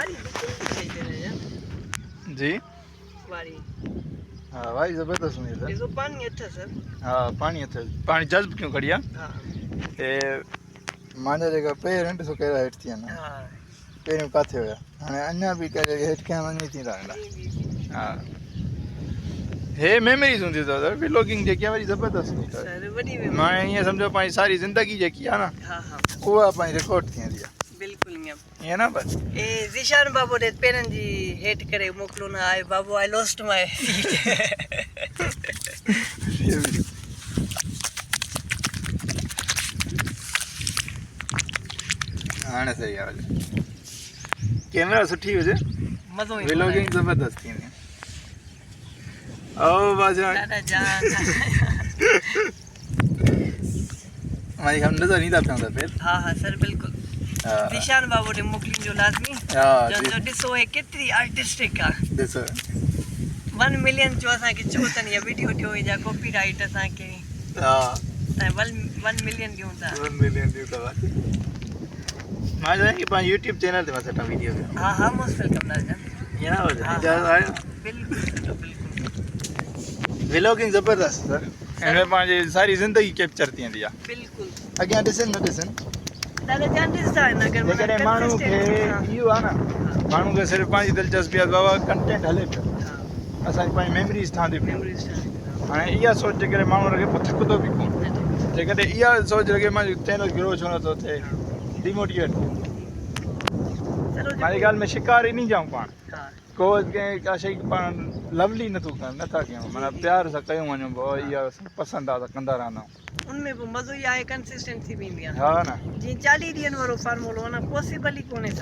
वारी जी वारी हाँ वारी ज़बरदस्त हुई सर इसको पानी अच्छा सर हाँ पानी जज्ब क्यों करिया हाँ ते मांजा जेका पेर आहिनि ॾिसो कहिड़ा हेठि थी आहिनि हाँ पहिरियों किथे हुया हाणे अञा बि करे हेठि कयां वञी थी रहंदा हा हे मेमोरीज़ हूंदियूं अथव सर व्लॉगिंग जेकी आहे वरी ज़बरदस्त हूंदी अथव सर वॾी में मां ईअं सम्झो पंहिंजी सारी ज़िंदगी जेकी आहे न हाँ हाँ उहा पंहिंजी रिकॉर्ड थी वेंदी आहे बिल्कुल ईअं ईअं न बस ए ज़ीशान बाबू ने पेरनि जी हेठि करे मोकिलियो न आहे बाबू आई लॉस्ट माय सीट हाणे सही आहे कैमरा सुठी हुजे मज़ो ईंदो व्लॉगिंग ज़बरदस्त थींदी ओ बाजा ॾाढा जान मां हम नज़र नहीं था पिया फिर हाँ हाँ सर बिल्कुल ज़ीशान बाबू ने मोकिलियो जो लाज़मी हाँ जो ॾिसो हे केतिरी आर्टिस्टिक आहे ॾिसो 1 मिलियन जो असांखे चओ अथनि या वीडियो ॾियो या कॉपीराइट असांखे हा 1 मिलियन ॾियूं था 1 मिलियन ॾियूं था मां चाहिए कि पंहिंजे यूट्यूब चैनल ते मां सटा वीडियो कयां हाँ हाँ मोस्ट वेलकम राजन ईअं न हुजे इजाज़त आहे बिल्कुल बिल्कुल व्लॉगिंग ज़बरदस्त सर हिनमें पंहिंजी सारी ज़िंदगी कैप्चर थी वेंदी आहे बिल्कुल अॻियां ॾिसनि न ॾिसनि ॾाढा जान ॾिसंदा आहिनि अगरि जेकॾहिं माण्हू खे इहो आहे न माण्हू खे सिर्फ़ु पंहिंजी दिलचस्पी आहे बाबा कंटेंट हले पियो असांजी पंहिंजी मेमरीज़ ठहंदी पियूं हाणे इहा सोच जे करे माण्हू रखे पोइ थकंदो बि कोन जेकॾहिं इहा सोच रखे मुंहिंजो चैनल ग्रो छो नथो थिए डिमोटिवेट हमारी ॻाल्हि में शिकार ई नहीं जाऊं पाण को कंहिं का शइ पाण लवली नथा कयूं माना प्यार सां कयूं वञूं भाउ इहा पसंदि आहे त कंदा रहंदा आहियूं उनमें पोइ मज़ो ई आहे कंसिस्टेंसी बि ईंदी आहे हा न जीअं 40 ॾींहंनि वारो फॉर्मूलो आहे न पॉसिबल ई कोन्हे सर